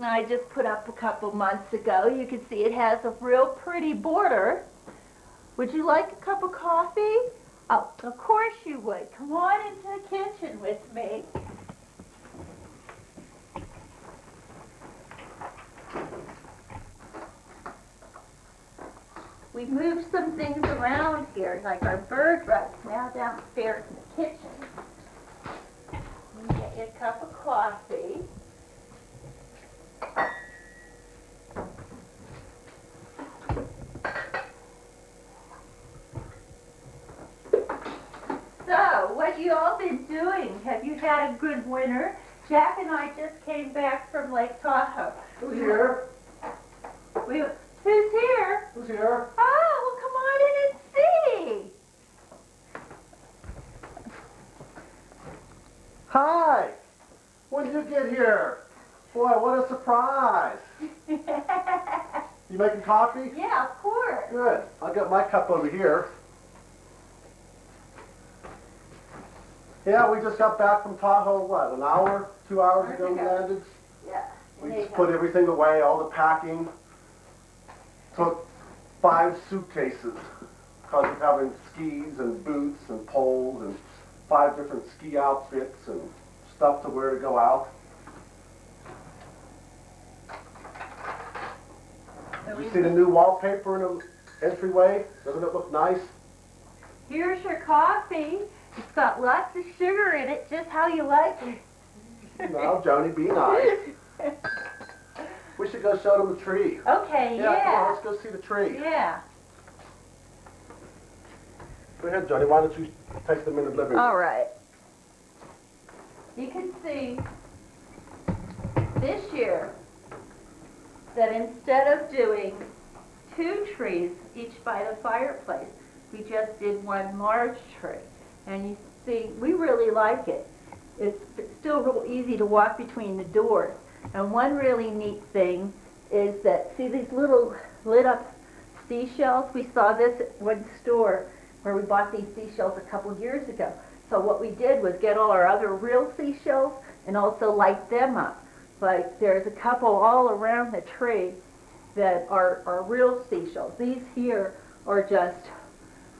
I just put up a couple months ago. You can see it has a real pretty border. Would you like a cup of coffee? Oh, of course you would. Come on into the kitchen with me. We moved some things around here, like our bird rug's now downstairs in the kitchen. You can get you a cup of coffee. So, what you all been doing? Have you had a good winter? Jack and I just came back from Lake Tahoe. Who's here? Who's here? Who's here? Oh, well, come on in and see. Hi! When did you get here? Boy, what a surprise! You making coffee? Yeah, of course. Good. I'll get my cup over here. Yeah, we just got back from Tahoe, what, an hour, 2 hours ago we landed? Yeah. We just put everything away, all the packing. Took 5 suitcases because of having skis and boots and poles and 5 different ski outfits and stuff to wear to go out. Did you see the new wallpaper in the entryway? Doesn't it look nice? Here's your coffee. It's got lots of sugar in it, just how you like it. No, Joni, be nice. We should go show them the tree. Okay, Come on, yeah. let's go see the tree. Yeah. Go ahead, Joni. Why don't you take them in the living room? All right. You can see this year that instead of doing 2 trees, each by the fireplace, we just did 1 large tree. And you see, we really like it. It's still real easy to walk between the doors. And one really neat thing is that, see these little lit up seashells? We saw this at one store where we bought these seashells a couple years ago. So what we did was get all our other real seashells and also light them up. Like there's a couple all around the tree that are real seashells. These here are just,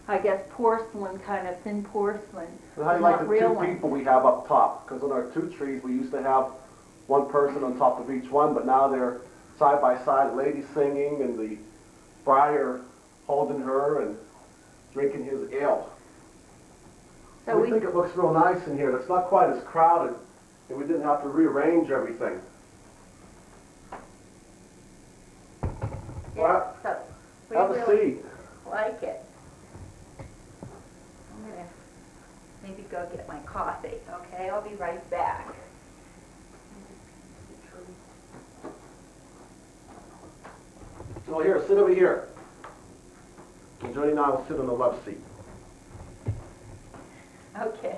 I guess, porcelain, kind of thin porcelain. And how do you like the 2 people we have up top? Because on our 2 trees we used to have 1 person on top of each one, but now they're side by side, lady singing and the friar holding her and drinking his ale. So we think it looks real nice in here. It's not quite as crowded, and we didn't have to rearrange everything. Yeah, Well, so we have a really seat. like it. I'm going to maybe go get my coffee, okay? I'll be right back. Well, here, sit over here. And Joni and I will sit on the left seat. Okay.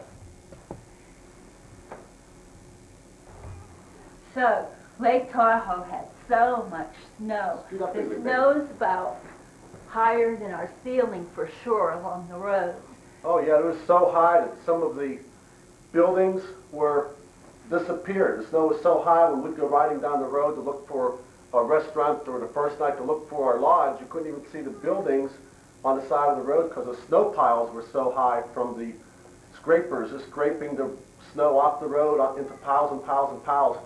So, Lake Tahoe had so much snow. The snow's about higher than our ceiling for sure along the road. Oh yeah, it was so high that some of the buildings were disappeared. The snow was so high when we'd go riding down the road to look for a restaurant or the first night to look for our lodge, you couldn't even see the buildings on the side of the road because the snow piles were so high from the scrapers just scraping the snow off the road into piles and piles and piles.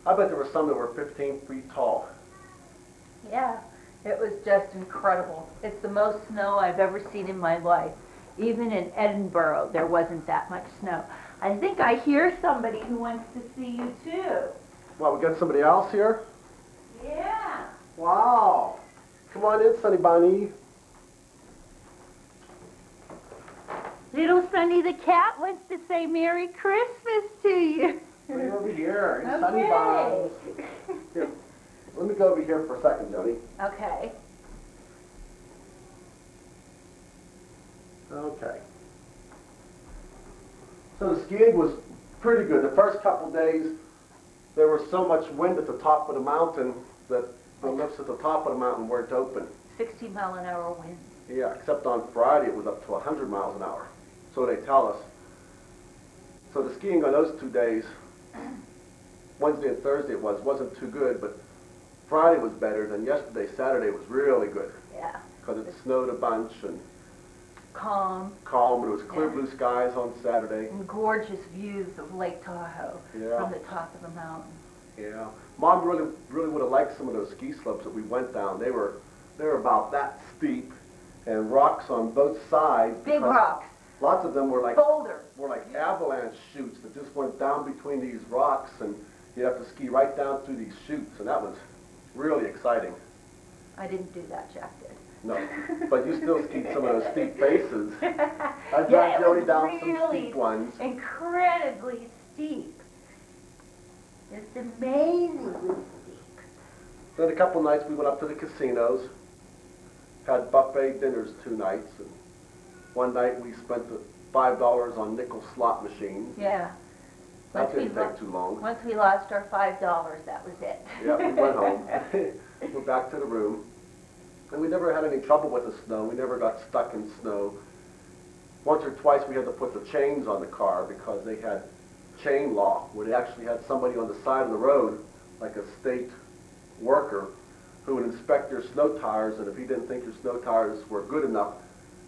I bet there were some that were 15 feet tall. Yeah, it was just incredible. It's the most snow I've ever seen in my life. Even in Edinburgh, there wasn't that much snow. I think I hear somebody who wants to see you too. Well, we got somebody else here? Yeah. Wow. Come on in, Sunny Bunny. Little Sunny the cat wants to say Merry Christmas to you. Bring over here. Okay. Sunny Bunny. Here. Let me go over here for a second, Joni. Okay. Okay. So the skiing was pretty good. The first couple days, there was so much wind at the top of the mountain that the lifts at the top of the mountain weren't open. 60-mile-an-hour wind. Yeah, except on Friday it was up to 100 miles an hour. So they tell us. So the skiing on those 2 days, Wednesday and Thursday wasn't too good, but Friday was better than yesterday. Saturday was really good Yeah. because it snowed a bunch and Calm. calm, but it was clear Yeah. blue skies on Saturday. And gorgeous views of Lake Tahoe Yeah. from the top of the mountain. Yeah. Mom really would have liked some of those ski slopes that we went down. They were about that steep and rocks on both sides. Big rocks. Lots of them were like Boulder. avalanche chutes that just went down between these rocks, and you have to ski right down through these chutes, and that was really exciting. I didn't do that, Jack did. No, but you still skied some of those steep faces. I Yeah, dragged it Joey was down some really steep ones. incredibly steep. It's amazingly steep. Then a couple nights we went up to the casinos, had buffet dinners 2 nights, and one night we spent the $5 on nickel slot machines. Yeah. That didn't take too long. Once we lost our $5, that was it. Yeah, we went home. We're back to the room. And we never had any trouble with the snow. We never got stuck in snow. Once or twice we had to put the chains on the car because they had chain law, where they actually had somebody on the side of the road, like a state worker, who would inspect your snow tires, and if he didn't think your snow tires were good enough,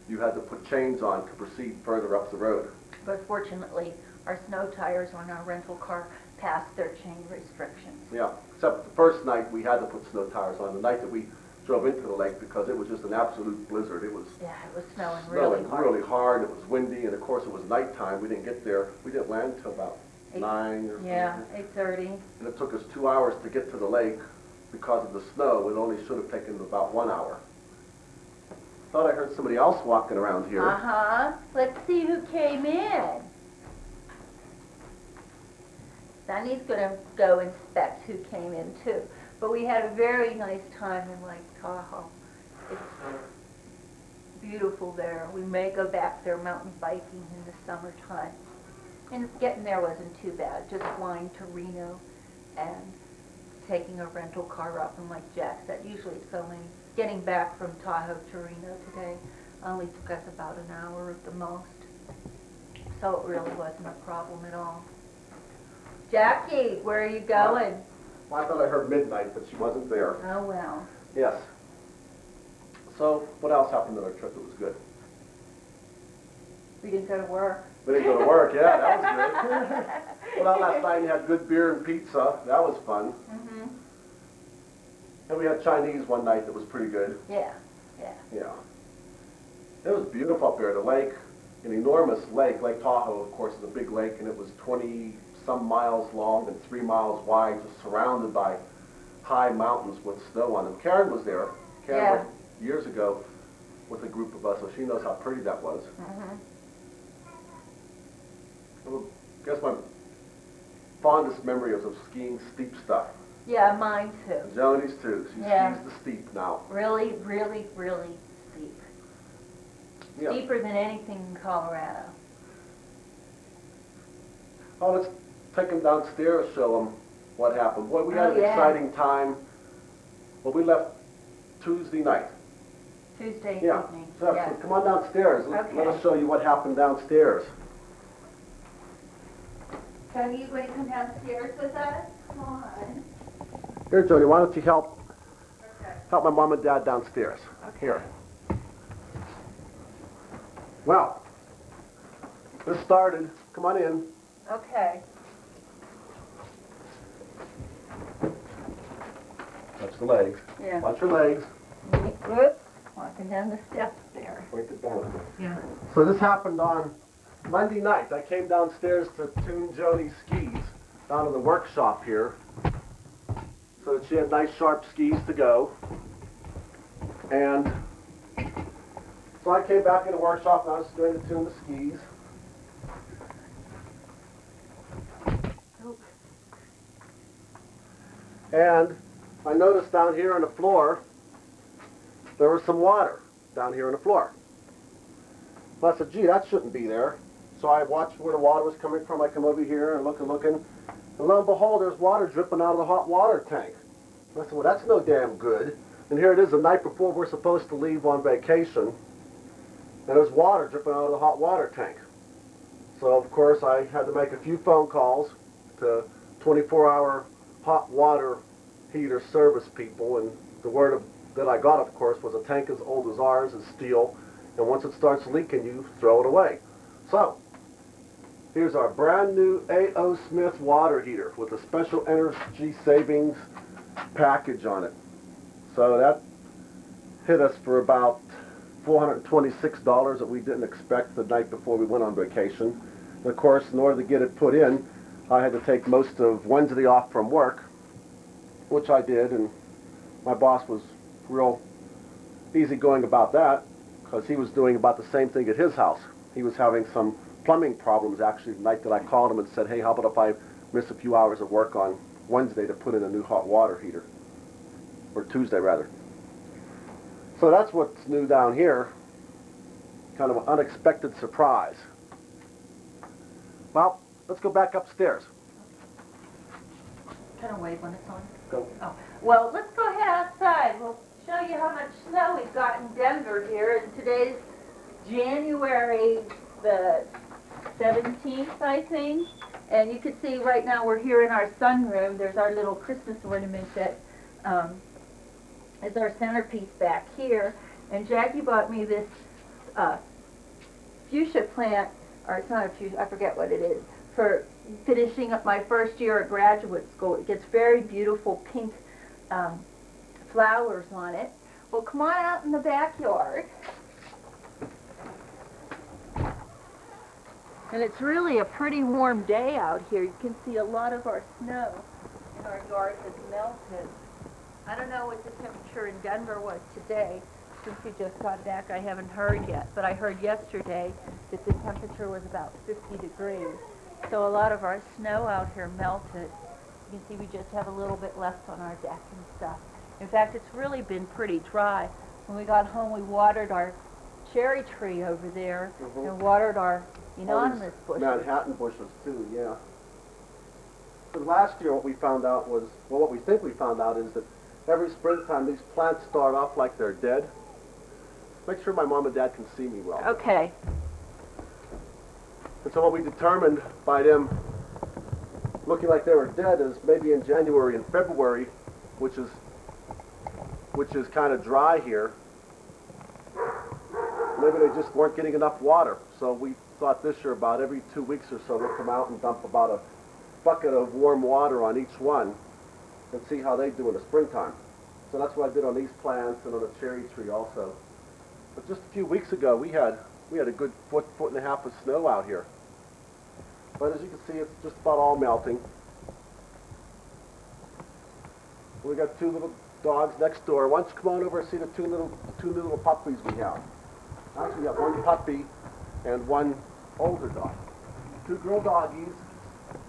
you had to put chains on to proceed further up the road. But fortunately, our snow tires on our rental car passed their chain restrictions. Yeah, except the first night we had to put snow tires on, the night that we drove into the lake, because it was just an absolute blizzard. It was Yeah, it was snowing really hard. really hard. It was windy, and of course it was nighttime. We didn't get there. We didn't land until about 9 or Yeah, something. 8:30. And it took us 2 hours to get to the lake because of the snow. It only should have taken about 1 hour. Thought I heard somebody else walking around here. Uh-huh. Let's see who came in. Sunny's gonna go inspect who came in too. But we had a very nice time in Lake Tahoe. It's beautiful there. We may go back there mountain biking in the summertime. And getting there wasn't too bad, just flying to Reno and taking a rental car up. And like Jack said, usually it's only getting back from Tahoe to Reno today only took us about an hour at the most. So it really wasn't a problem at all. Jackie, where are you going? Well, I thought I heard midnight, but she wasn't there. Oh, well. Yes. So, what else happened on our trip that was good? We didn't go to work. We didn't go to work, yeah, that was good. Well, last night we had good beer and pizza. That was fun. Mm-hmm. And we had Chinese one night that was pretty good. Yeah, yeah. Yeah. It was beautiful up there. The lake, an enormous lake. Lake Tahoe, of course, is a big lake, and it was 20-some miles long and 3 miles wide, just surrounded by high mountains with snow on them. Karen was there. Karen Yeah. went years ago with a group of us, so she knows how pretty that was. Mm-hmm. Well, I guess my fondest memory is of skiing steep stuff. Yeah, mine too. Joni's too. She Yeah. skis the steep now. Really, really, really steep. Yeah. Steeper than anything in Colorado. Oh, let's take them downstairs, show them what happened. Boy, we had Oh, an yeah. exciting time. Well, we left Tuesday night. Tuesday Yeah. evening. So, Yeah. so come on downstairs. Let Okay. us show you what happened downstairs. Tony, you going to come downstairs with us? Come on. Here, Joni, why don't you help Okay. my mom and dad downstairs? Okay. Here. Well, this started. Come on in. Okay. Touch the legs. Yeah. Watch your legs. Whoops. Walking down the steps there. Point it down. Yeah. So this happened on Monday night. I came downstairs to tune Joni's skis down in the workshop here so that she had nice sharp skis to go. And so I came back in the workshop and I was going to tune the skis. And I noticed down here on the floor there was some water down here on the floor. Well, I said, gee, that shouldn't be there. So I watched where the water was coming from. I come over here and looking. And lo and behold, there's water dripping out of the hot water tank. I said, well, that's no damn good. And here it is the night before we're supposed to leave on vacation. And there's water dripping out of the hot water tank. So, of course, I had to make a few phone calls to 24-hour hot water heater service people, and the word that I got, of course, was a tank as old as ours is steel, and once it starts leaking, you throw it away. So, here's our brand new A.O. Smith water heater with a special energy savings package on it. So that hit us for about $426 that we didn't expect the night before we went on vacation. And of course, in order to get it put in, I had to take most of Wednesday off from work, which I did, and my boss was real easygoing about that because he was doing about the same thing at his house. He was having some plumbing problems actually the night that I called him and said, hey, how about if I miss a few hours of work on Wednesday to put in a new hot water heater, or Tuesday rather. So that's what's new down here, kind of an unexpected surprise. Well, let's go back upstairs. Kind of wave when it's on. Go. Oh, well, let's go ahead outside. We'll show you how much snow we've got in Denver here. And today's January the 17th, I think. And you can see right now we're here in our sunroom. There's our little Christmas ornament that is our centerpiece back here. And Jackie bought me this fuchsia plant, or it's not a fuchsia, I forget what it is, for finishing up my first year at graduate school. It gets very beautiful pink flowers on it. Well, come on out in the backyard. And it's really a pretty warm day out here. You can see a lot of our snow in our yard has melted. I don't know what the temperature in Denver was today. Since we just got back, I haven't heard yet. But I heard yesterday that the temperature was about 50 degrees. So a lot of our snow out here melted. You can see we just have a little bit left on our deck and stuff. In fact, it's really been pretty dry. When we got home, we watered our cherry tree over there and watered our anonymous bushes. Manhattan bushes too, yeah. But last year what we found out was, well, what we think we found out is that every springtime these plants start off like they're dead. Make sure my mom and dad can see me well. Okay. And so what we determined by them looking like they were dead is maybe in January and February, which is kind of dry here, maybe they just weren't getting enough water. So we thought this year about every 2 weeks or so we'll come out and dump about a bucket of warm water on each one and see how they do in the springtime. So that's what I did on these plants and on the cherry tree also. But just a few weeks ago we had a good foot and a half of snow out here. But as you can see, it's just about all melting. We got two little dogs next door. Why don't you come on over and see the two little puppies we have. Actually, we have one puppy and one older dog. Two girl doggies,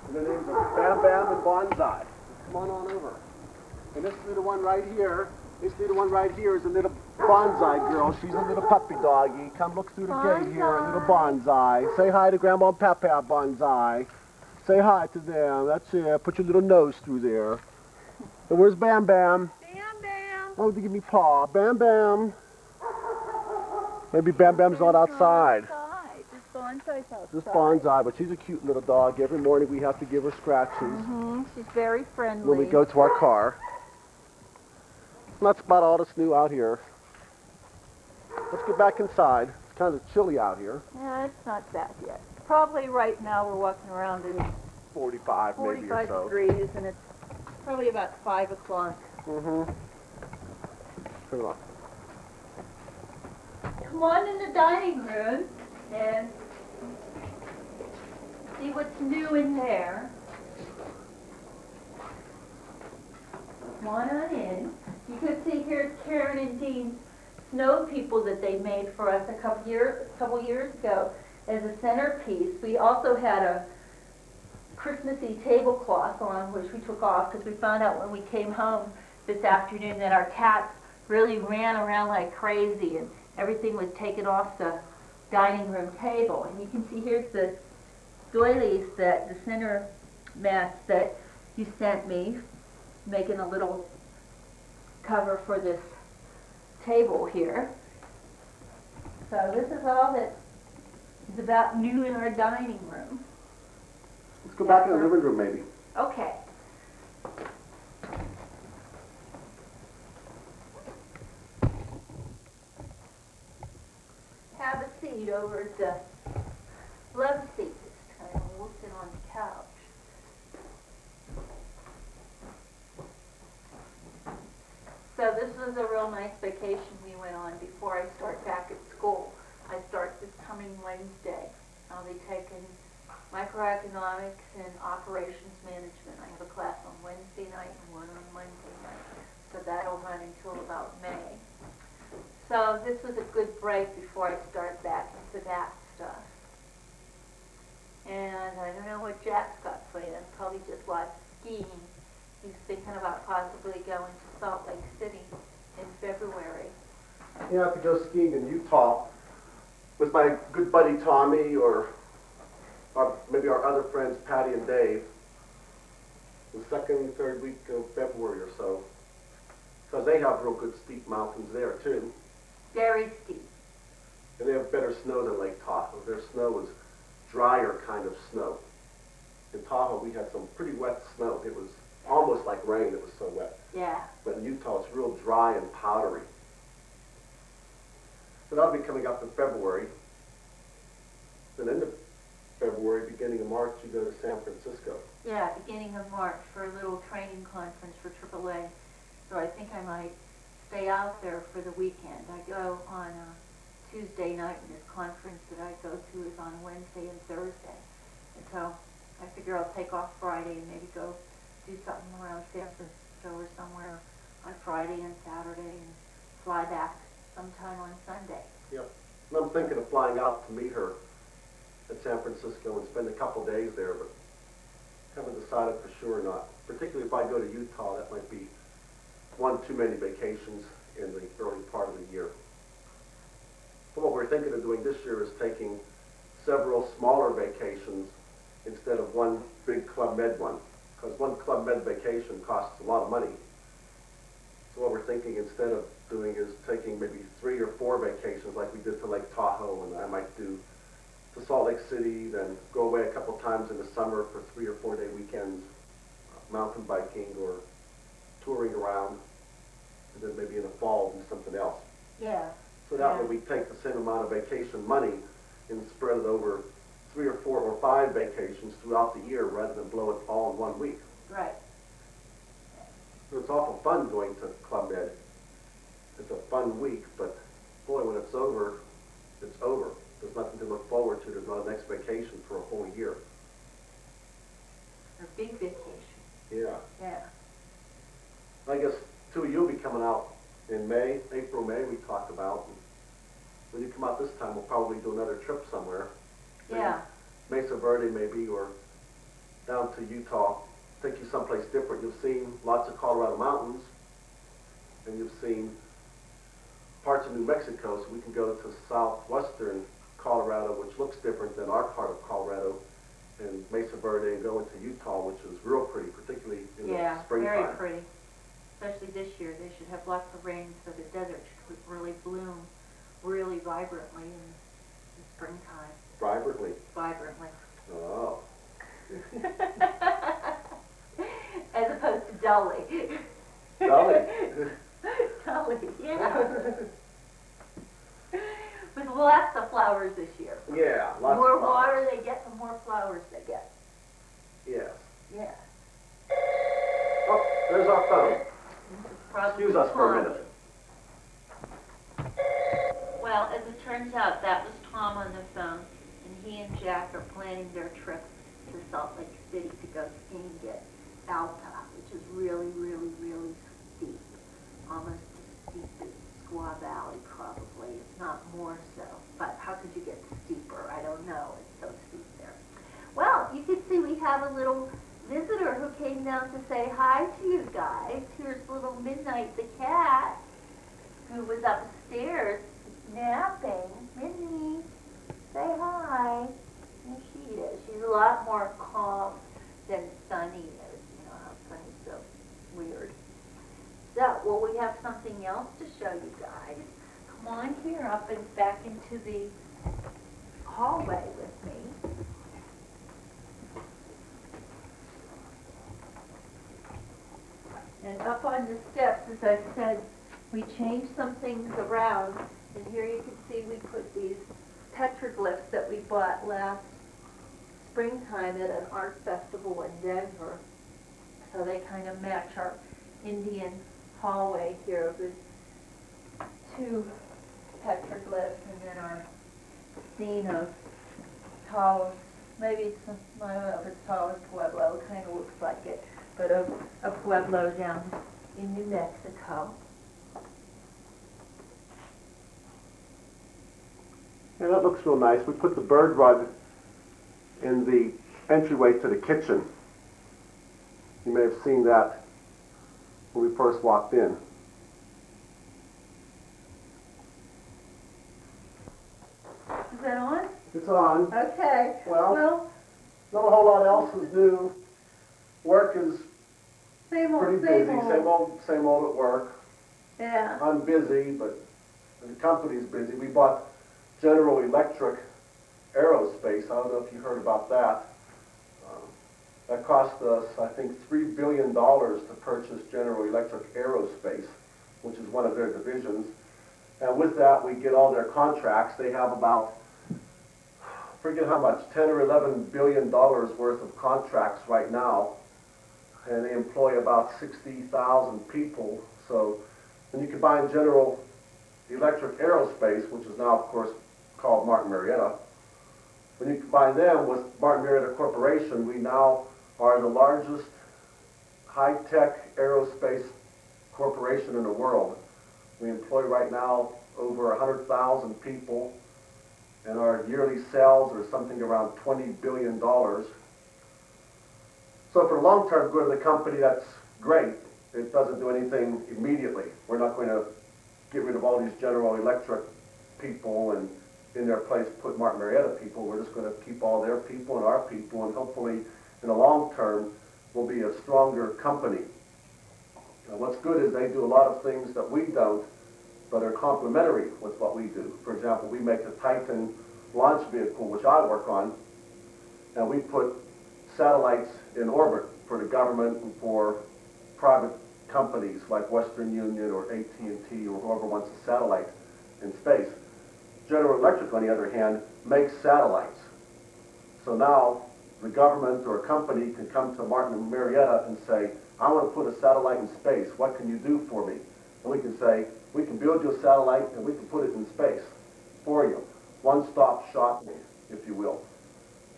and their names are Bam Bam and Bonsai. Come on over. And this little one right here, is a little Bonsai girl. She's a little puppy doggy. Come look through the gate here, a little Bonsai. Say hi to Grandma and Papa, Bonsai. Say hi to them. That's it. Put your little nose through there. And where's Bam Bam? Bam Bam. Oh, give me paw. Bam Bam. Maybe Bam Bam's not outside. Just Bonsai's outside. Just Bonsai, but she's a cute little dog. Every morning we have to give her scratches She's very friendly. when we go to our car. And that's about all that's new out here. Let's get back inside. It's kind of chilly out here. Yeah, it's not bad yet. Probably right now we're walking around in 45 maybe or 45 so. degrees, and it's probably about 5 o'clock. Turn it off. Come on in the dining room and see what's new in there. Come on in. You can see here's Karen and Dean's snow people that they made for us a couple years ago as a centerpiece. We also had a Christmassy tablecloth on, which we took off because we found out when we came home this afternoon that our cats really ran around like crazy and everything was taken off the dining room table. And you can see here's the doilies, that the center mats that you sent me, making a little cover for this table here. So this is all that is about new in our dining room. Let's go back in the living room maybe. Okay. seat over at the love seat this time, and we'll sit on the couch. So this was a real nice vacation we went on before I start back at school. I start this coming Wednesday. I'll be taking microeconomics and operations management. I have a class on Wednesday night and one on Monday night. So that'll run until about May. So this was a good break before I start back into that stuff. And I don't know what Jack's got planned. Probably just lots of skiing. He's thinking about possibly going to Salt Lake City in February. You have to go skiing in Utah with my good buddy Tommy, or maybe our other friends Patty and Dave, the second, third week of February or so. Because they have real good steep mountains there too. Very steep. And they have better snow than Lake Tahoe. Their snow is drier kind of snow. In Tahoe we had some pretty wet snow. It was almost like rain, it was so wet. Yeah. But in Utah it's real dry and powdery. So that'll be coming up in February. Then end of February, beginning of March, you go to San Francisco. Yeah, beginning of March for a little training conference for AAA. So I think I might stay out there for the weekend. I go on a Tuesday night, and this conference that I go to is on Wednesday and Thursday. And so I figure I'll take off Friday and maybe go do something around San Francisco or somewhere on Friday and Saturday and fly back sometime on Sunday. Yep. And I'm thinking of flying out to meet her at San Francisco and spend a couple days there, but haven't decided for sure or not. Particularly if I go to Utah, that might be one too many vacations in the early part of the year. But what we're thinking of doing this year is taking several smaller vacations instead of one big Club Med one. Because one Club Med vacation costs a lot of money. So what we're thinking instead of doing is taking maybe 3 or 4 vacations like we did to Lake Tahoe, and I might do to Salt Lake City, then go away a couple times in the summer for 3 or 4 day weekends, mountain biking or touring around, and then maybe in the fall do something else. Yeah. So that way we take the same amount of vacation money and spread it over 3 or 4 or 5 vacations throughout the year rather than blow it all in 1 week. Right. So it's awful fun going to Club Med. It's a fun week, but boy, when it's over, it's over. There's nothing to look forward to. There's not a next vacation for a whole year. A big vacation. Yeah. Yeah. I guess 2 of you will be coming out in May, April, May, we talked about. And when you come out this time, we'll probably do another trip somewhere. Yeah. Mesa Verde maybe, or down to Utah. Take you someplace different. You've seen lots of Colorado mountains, and you've seen parts of New Mexico, so we can go to southwestern Colorado, which looks different than our part of Colorado, and Mesa Verde, and go into Utah, which is real pretty, particularly in the springtime. Very pretty. Especially this year. They should have lots of rain, so the desert should really bloom really vibrantly in the springtime. Vibrantly? Vibrantly. Oh. As opposed to dully. Dully? Dully, yeah. With lots of flowers this year. Yeah, The lots more of flowers. water they get, the more flowers they get. Yes. Yeah. Oh, there's our phone. Probably Excuse us for a Tom. minute. Well, as it turns out, that was Tom on the phone, and he and Jack are planning their trip to Salt Lake City to go skiing at Alta, which is really, really, really steep. Almost as steep as Squaw Valley, probably, if not more so. But how could you get steeper? I don't know. It's so steep there. Well, you can see we have a little visitor who came down to say hi to you guys. Here's little Midnight the cat, who was upstairs napping. Minnie, say hi. There she is. She's a lot more calm than Sunny is. You know how Sunny's so weird. So, well, we have something else to show you guys. Come on here, up and back into the hallway with me. And up on the steps, as I said, we changed some things around. And here you can see we put these petroglyphs that we bought last springtime at an art festival in Denver. So they kind of match our Indian hallway here with two petroglyphs and then our scene of Taos, maybe some, I don't know if it's Taos Pueblo, it kind of looks like it, but a Pueblo down in New Mexico. Yeah, that looks real nice. We put the bird rug in the entryway to the kitchen. You may have seen that when we first walked in. Is that on? It's on. Okay. Well, not a whole lot else is new. Work is same old, pretty busy. Same old at work. Yeah. I'm busy, but the company's busy. We bought General Electric Aerospace. I don't know if you heard about that. That cost us, I think, $3 billion to purchase General Electric Aerospace, which is one of their divisions. And with that, we get all their contracts. They have about, forget how much, 10 or 11 billion dollars worth of contracts right now. And they employ about 60,000 people. So when you combine General Electric Aerospace, which is now, of course, called Martin Marietta, when you combine them with Martin Marietta Corporation, we now are the largest high-tech aerospace corporation in the world. We employ right now over 100,000 people, and our yearly sales are something around $20 billion. So for the long-term good of the company, that's great. It doesn't do anything immediately. We're not going to get rid of all these General Electric people and in their place put Martin Marietta people. We're just going to keep all their people and our people, and hopefully in the long term we'll be a stronger company. What's good is they do a lot of things that we don't, but are complementary with what we do. For example, we make the Titan launch vehicle, which I work on, and we put satellites in orbit for the government and for private companies like Western Union or AT&T or whoever wants a satellite in space. General Electric, on the other hand, makes satellites. So now the government or a company can come to Martin and Marietta and say, I want to put a satellite in space. What can you do for me? And we can say, we can build you a satellite and we can put it in space for you. One-stop shopping, if you will.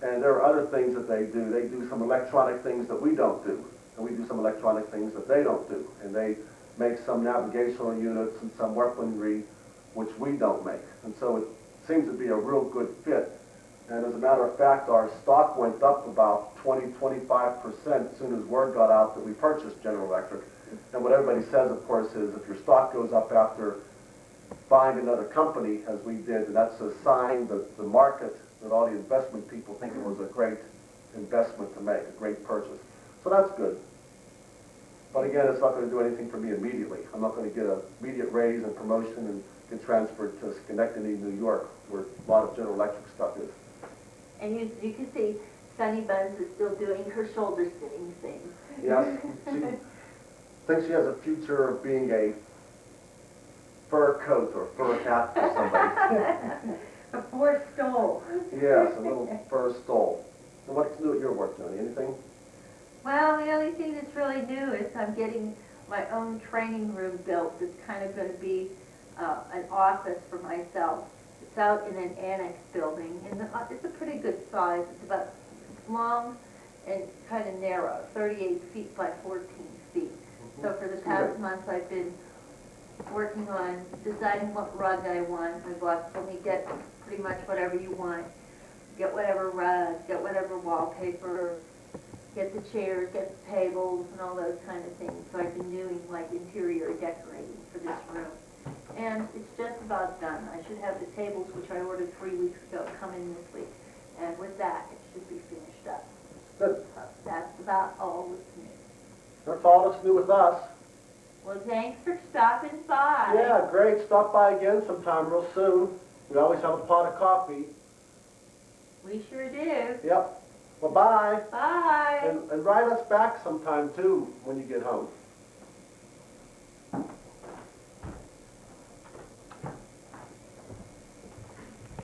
And there are other things that they do. They do some electronic things that we don't do. And we do some electronic things that they don't do. And they make some navigational units and some weaponry which we don't make. And so it seems to be a real good fit. And as a matter of fact, our stock went up about 20–25% as soon as word got out that we purchased General Electric. And what everybody says, of course, is if your stock goes up after buying another company, as we did, and that's a sign that the market, that all the investment people think it was a great investment to make, a great purchase. So that's good. But again, it's not going to do anything for me immediately. I'm not going to get an immediate raise and promotion and get transferred to Schenectady, New York, where a lot of General Electric stuff is. And you can see Sunny Buns is still doing her shoulder sitting thing. Yes, she thinks she has a future of being a fur coat or fur hat for somebody. A fur stole. Yes, a little fur stole. And what's new at your work, Johnny? Anything? Well, the only thing that's really new is I'm getting my own training room built. It's kind of going to be an office for myself. It's out in an annex building, and it's a pretty good size. It's about long and kind of narrow, 38 feet by 14 feet. So for the past month, I've been working on deciding what rug I want. My boss told me get pretty much whatever you want. Get whatever rug, get whatever wallpaper, get the chairs, get the tables, and all those kind of things. So I've been doing like interior decorating for this room. And it's just about done. I should have the tables, which I ordered 3 weeks ago, come in this week. And with that, it should be finished up. Good. So that's about all that's new. That's all that's new with us. Well, thanks for stopping by. Yeah, great. Stop by again sometime real soon. We always have a pot of coffee. We sure do. Yep. Well, bye. Bye. And write us back sometime, too, when you get home.